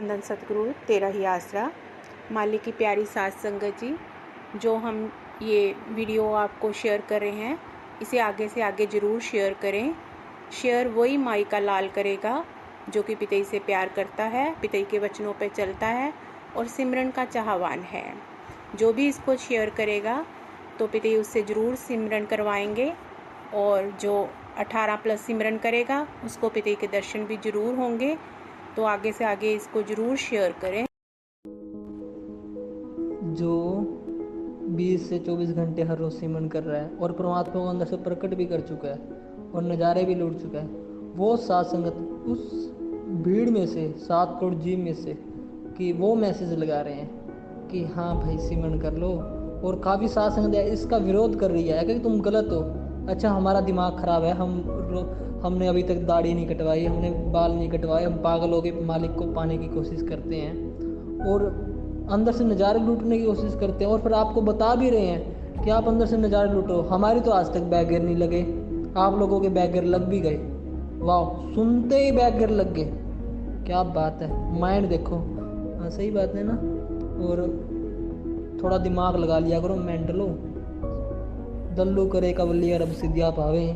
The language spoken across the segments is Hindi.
धन सतगुरु तेरा ही आसरा। मालिक की प्यारी साथ संगत जी, जो हम ये वीडियो आपको शेयर कर रहे हैं, इसे आगे से आगे ज़रूर शेयर करें। शेयर वही माई का लाल करेगा जो कि पितई से प्यार करता है, पितई के वचनों पर चलता है और सिमरन का चाहवान है। जो भी इसको शेयर करेगा तो पितई उससे ज़रूर सिमरन करवाएंगे, और जो 18+ सिमरन करेगा उसको पितई के दर्शन भी ज़रूर होंगे। तो आगे से आगे इसको ज़रूर शेयर करें। जो 20 से 24 घंटे हर रोज़ सिमरन कर रहा है और परमात्मा को अंदर से प्रकट भी कर चुका है और नज़ारे भी लूट चुका है, वो सात संगत उस भीड़ में से 7 करोड़ जीव में से कि वो मैसेज लगा रहे हैं कि हाँ भाई सिमरन कर लो। और काफ़ी सात संगत इसका विरोध कर रही है कि तुम गलत हो। अच्छा, हमारा दिमाग ख़राब है, हमने अभी तक दाढ़ी नहीं कटवाई, हमने बाल नहीं कटवाए, हम पागल हो के मालिक को पाने की कोशिश करते हैं और अंदर से नज़ारे लूटने की कोशिश करते हैं, और फिर आपको बता भी रहे हैं कि आप अंदर से नज़ारे लूटो। हमारी तो आज तक बैगर नहीं लगे, आप लोगों के बैगर लग भी गए। वाह, सुनते ही बैगर लग गए, क्या बात है। माइंड देखो, हाँ सही बात है ना। और थोड़ा दिमाग लगा लिया करो, मेंटलो दल्लू करे कवलिया रब सिद्धिया पावे।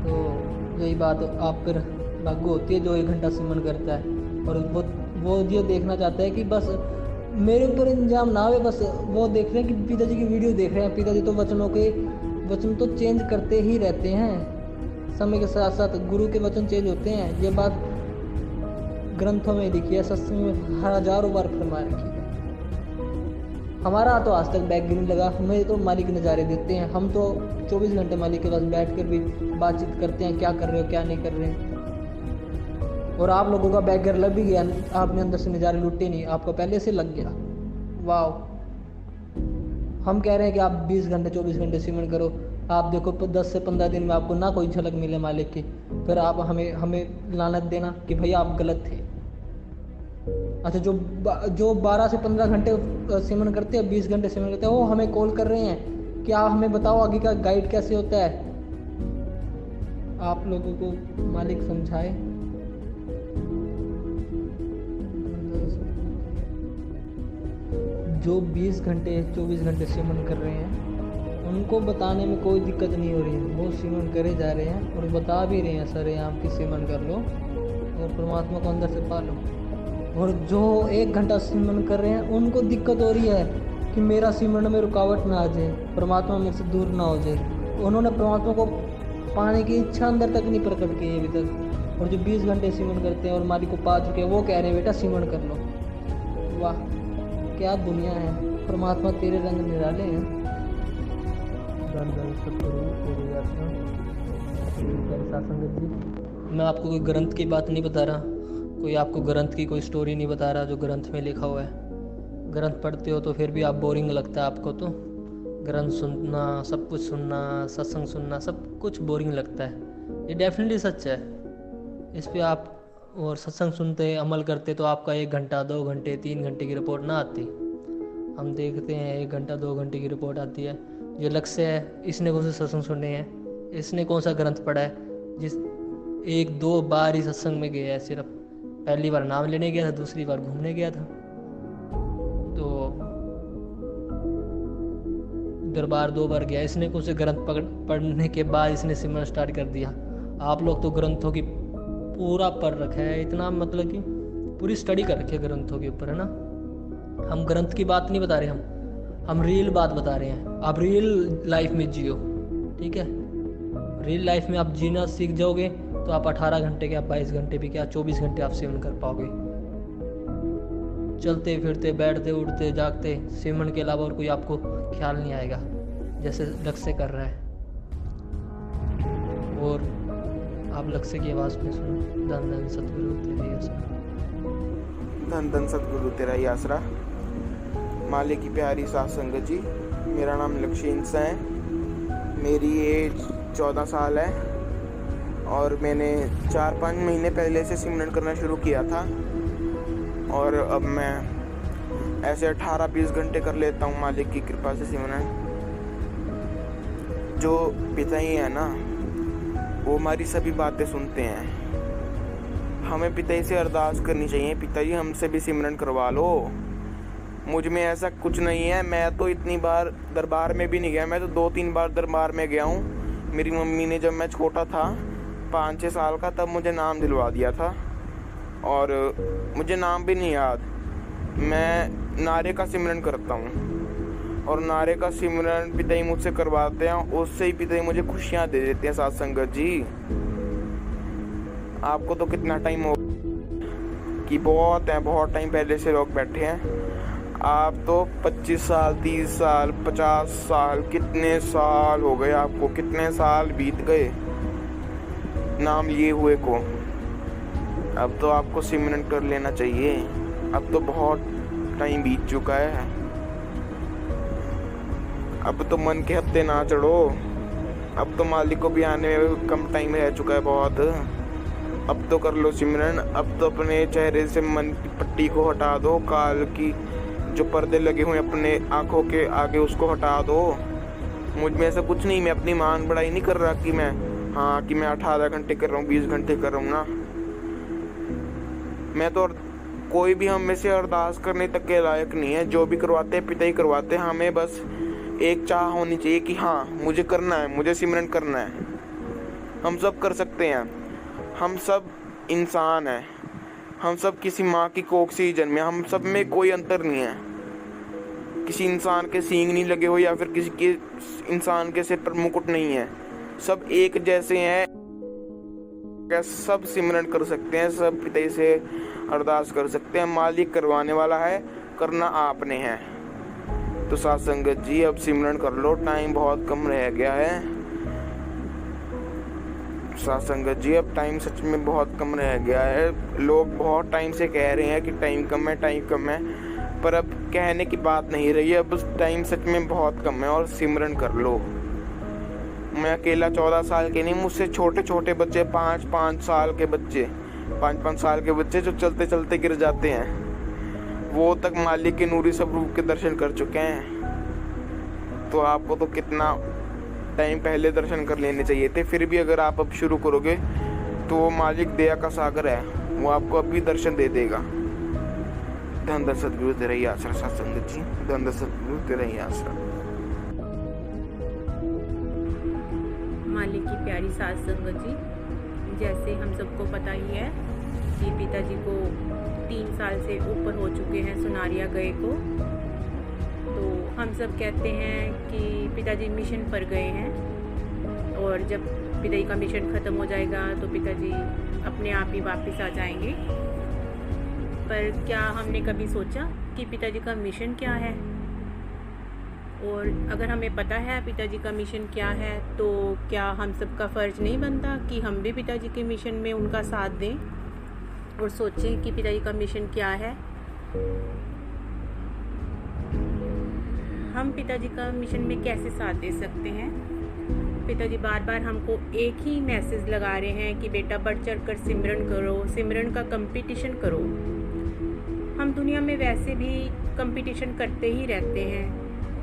तो यही बात आप पर लागू होती है जो 1 घंटा सिमरन करता है और वो ये देखना चाहता है कि बस मेरे ऊपर इंजाम ना आवे। बस वो देख रहे हैं कि पिताजी की वीडियो देख रहे हैं, पिताजी तो वचन तो चेंज करते ही रहते हैं। समय के साथ साथ गुरु के वचन चेंज होते हैं। ये बात ग्रंथों में लिखी है, सत्संग में हजारों बार फरमा रखी है। हमारा तो आज तक बैग भी नहीं लगा, हमें तो मालिक नज़ारे देते हैं। हम तो 24 घंटे मालिक के पास बैठ कर भी बातचीत करते हैं, क्या कर रहे हो क्या नहीं कर रहे। और आप लोगों का बैगर लग भी गया, आपने अंदर से नज़ारे लूटे नहीं, आपको पहले से लग गया। वाह, हम कह रहे हैं कि आप 20 घंटे 24 घंटे सिमरन करो, आप देखो 10 से 15 दिन में आपको ना कोई झलक मिले मालिक की, फिर आप हमें लानत देना कि भैया आप गलत थे। अच्छा, जो 12 से 15 घंटे सिमरन करते हैं, 20 घंटे सिमरन करते हैं, वो हमें कॉल कर रहे हैं कि आप हमें बताओ आगे का गाइड कैसे होता है। आप लोगों को मालिक समझाए। जो 20 घंटे 24 घंटे सिमरन कर रहे हैं उनको बताने में कोई दिक्कत नहीं हो रही है, वो सिमरन करे जा रहे हैं और बता भी रहे हैं सर आप की सिमरन कर लो और परमात्मा को अंदर से पा लो। और जो 1 घंटा सिमरन कर रहे हैं उनको दिक्कत हो रही है कि मेरा सिमरन में रुकावट ना आ जाए, परमात्मा मेरे से दूर ना हो जाए। उन्होंने परमात्मा को पाने की इच्छा अंदर तक नहीं प्रकट की अभी तक। और जो 20 घंटे सिमरन करते हैं और मालिक को पा चुके हैं, वो कह रहे हैं बेटा सिमरन कर लो। वाह, क्या दुनिया है, परमात्मा तेरे रंग निराले हैं। मैं आपको कोई ग्रंथ की बात नहीं बता रहा, कोई आपको ग्रंथ की कोई स्टोरी नहीं बता रहा जो ग्रंथ में लिखा हुआ है। ग्रंथ पढ़ते हो तो फिर भी आप बोरिंग लगता है आपको, तो ग्रंथ सुनना, सब कुछ सुनना, सत्संग सुनना, सब कुछ बोरिंग लगता है। ये डेफिनेटली सच है। इस पे आप और सत्संग सुनते अमल करते तो आपका 1 घंटा 2 घंटे 3 घंटे की रिपोर्ट ना आती। हम देखते हैं 1 घंटा 2 घंटे की रिपोर्ट आती है। ये लक्ष्य है, इसने कौन से सत्संग सुनने हैं, इसने कौन सा ग्रंथ पढ़ा है, जिस 1-2 बार ही सत्संग में गया है, सिर्फ पहली बार नाम लेने गया था, दूसरी बार घूमने गया था। तो दरबार 2 बार गया, इसने कौन से ग्रंथ पढ़ने के बाद इसने सिमरन स्टार्ट कर दिया। आप लोग तो ग्रंथों की पूरा पढ़ रखा है, इतना मतलब कि पूरी स्टडी कर रखी है ग्रंथों के ऊपर, है ना। हम ग्रंथ की बात नहीं बता रहे, हम रियल बात बता रहे हैं। आप रियल लाइफ में जियो, ठीक है। रियल लाइफ में आप जीना सीख जाओगे तो आप 18 घंटे क्या 22 घंटे भी क्या 24 घंटे आप सिमरन कर पाओगे। चलते फिरते बैठते उठते जागते सिमरन के अलावा और कोई आपको ख्याल नहीं आएगा, जैसे लक्ष्य कर रहा है। और आप लक्ष्य की आवाज़ में सुनो, धन धन सतगुरु तेरा ही आसरा, धन धन सतगुरु तेरा ही आसरा। मालिक की प्यारी साथ संगत जी, मेरा नाम लक्ष्य इंसा है, मेरी एज 14 साल है और मैंने 4-5 महीने पहले से सिमरन करना शुरू किया था और अब मैं ऐसे 18-20 घंटे कर लेता हूँ मालिक की कृपा से सिमरन। जो पिता ही है ना, वो हमारी सभी बातें सुनते हैं। हमें पिताजी से अरदास करनी चाहिए, पिताजी हमसे भी सिमरन करवा लो। मुझ में ऐसा कुछ नहीं है, मैं तो इतनी बार दरबार में भी नहीं गया, मैं तो 2-3 बार दरबार में गया हूँ। मेरी मम्मी ने जब मैं छोटा था 5-6 साल का तब मुझे नाम दिलवा दिया था और मुझे नाम भी नहीं याद। मैं नारे का सिमरन करता हूँ और नारे का सिमरन पिताजी मुझसे करवाते हैं, उससे ही पिताजी मुझे खुशियाँ दे देते हैं। साथ संगत जी, आपको तो कितना टाइम हो कि बहुत टाइम पहले से लोग बैठे हैं। आप तो 25 साल 30 साल 50 साल कितने साल हो गए आपको, कितने साल बीत गए नाम लिए हुए को। अब तो आपको सिमरन कर लेना चाहिए, अब तो बहुत टाइम बीत चुका है। अब तो मन के हत्थे ना चढ़ो, अब तो मालिक को भी आने में कम टाइम रह चुका है बहुत। अब तो कर लो सिमरन, अब तो अपने चेहरे से मन की पट्टी को हटा दो, काल की जो पर्दे लगे हुए अपने आंखों के आगे उसको हटा दो। मुझ में ऐसा कुछ नहीं, मैं अपनी मान बढ़ाई नहीं कर रहा कि मैं 18 घंटे कर रहा हूँ 20 घंटे कर रहा हूँ ना। मैं तो कोई भी हम में से अरदास करने तक के लायक नहीं है। जो भी करवाते हैं पिता ही करवाते हैं। हमें बस एक चाह होनी चाहिए कि हाँ मुझे करना है, मुझे सिमरन करना है। हम सब कर सकते हैं, हम सब इंसान हैं, हम सब किसी माँ की कोख से ही जन्मे। हम सब में कोई अंतर नहीं है, किसी इंसान के सींग नहीं लगे हो या फिर किसी के इंसान के सिर पर मुकुट नहीं है। सब एक जैसे हैं, क्या सब सिमरन कर सकते हैं, सब पिता से अरदास कर सकते हैं। मालिक करवाने वाला है, करना आपने है। तो साथ संगत जी अब सिमरन कर लो, टाइम बहुत कम रह गया है। साथ संगत जी अब टाइम सच में बहुत कम रह गया है। लोग बहुत टाइम से कह रहे हैं कि टाइम कम है, टाइम कम है, पर अब कहने की बात नहीं रही है। अब टाइम सच में बहुत कम है और सिमरन कर लो। मैं अकेला 14 साल के नहीं, मुझसे छोटे छोटे बच्चे 5-5 साल के बच्चे 5-5 साल के बच्चे जो चलते चलते गिर जाते हैं, वो तक मालिक के नूरी स्वरूप के दर्शन कर चुके हैं। तो आपको तो कितना टाइम पहले दर्शन कर लेने चाहिए थे। फिर भी अगर आप अब शुरू करोगे तो वो मालिक दया का सागर है, वो आपको अभी दर्शन दे देगा। धन धन सतगुरु तेरा ही आसरा। साथ संगत जी, धन धन सतगुरु तेरा ही आसरा। मालिक की प्यारी साथ संगत जी, जैसे हम सबको पता ही है कि पिताजी को 3 साल से ऊपर हो चुके हैं सुनारिया गए को। तो हम सब कहते हैं कि पिताजी मिशन पर गए हैं और जब पिताजी का मिशन ख़त्म हो जाएगा तो पिताजी अपने आप ही वापस आ जाएंगे। पर क्या हमने कभी सोचा कि पिताजी का मिशन क्या है? और अगर हमें पता है पिताजी का मिशन क्या है तो क्या हम सबका फ़र्ज़ नहीं बनता कि हम भी पिताजी के मिशन में उनका साथ दें और सोचें कि पिताजी का मिशन क्या है। हम पिताजी का मिशन में कैसे साथ दे सकते हैं? पिताजी बार बार हमको एक ही मैसेज लगा रहे हैं कि बेटा बढ़ चढ़ कर सिमरन करो, सिमरन का कंपटीशन करो। हम दुनिया में वैसे भी कंपटीशन करते ही रहते हैं,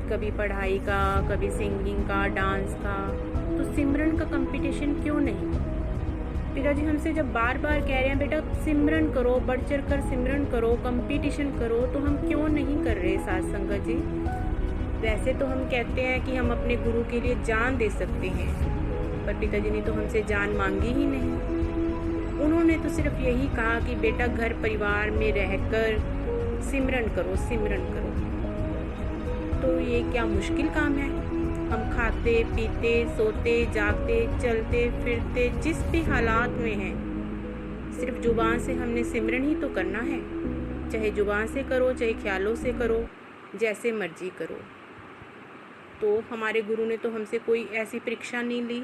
कभी पढ़ाई का, कभी सिंगिंग का, डांस का, तो सिमरन का कंपटीशन क्यों नहीं? पिताजी हमसे जब बार बार कह रहे हैं बेटा सिमरन करो, बढ़ चढ़ कर सिमरन करो, कंपटीशन करो, तो हम क्यों नहीं कर रहे साथ संगत जी? वैसे तो हम कहते हैं कि हम अपने गुरु के लिए जान दे सकते हैं, पर पिताजी ने तो हमसे जान मांगी ही नहीं। उन्होंने तो सिर्फ यही कहा कि बेटा घर परिवार में रहकर सिमरन करो, सिमरन करो। तो ये क्या मुश्किल काम है? हम खाते पीते सोते जागते चलते फिरते जिस भी हालात में हैं, सिर्फ जुबान से हमने सिमरन ही तो करना है। चाहे जुबान से करो, चाहे ख्यालों से करो, जैसे मर्जी करो। तो हमारे गुरु ने तो हमसे कोई ऐसी परीक्षा नहीं ली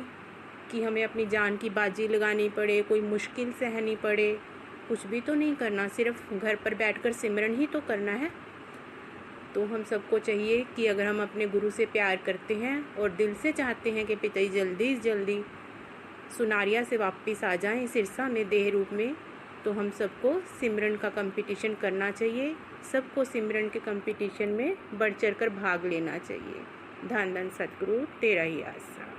कि हमें अपनी जान की बाजी लगानी पड़े, कोई मुश्किल सहनी पड़े, कुछ भी तो नहीं करना, सिर्फ घर पर बैठकर सिमरन ही तो करना है। तो हम सबको चाहिए कि अगर हम अपने गुरु से प्यार करते हैं और दिल से चाहते हैं कि पिताजी जल्दी से जल्दी सुनारिया से वापस आ जाएं सिरसा में देह रूप में, तो हम सबको सिमरन का कंपटीशन करना चाहिए। सबको सिमरन के कंपटीशन में बढ़ चढ़ कर भाग लेना चाहिए। धन धन सतगुरु तेरा ही आसरा।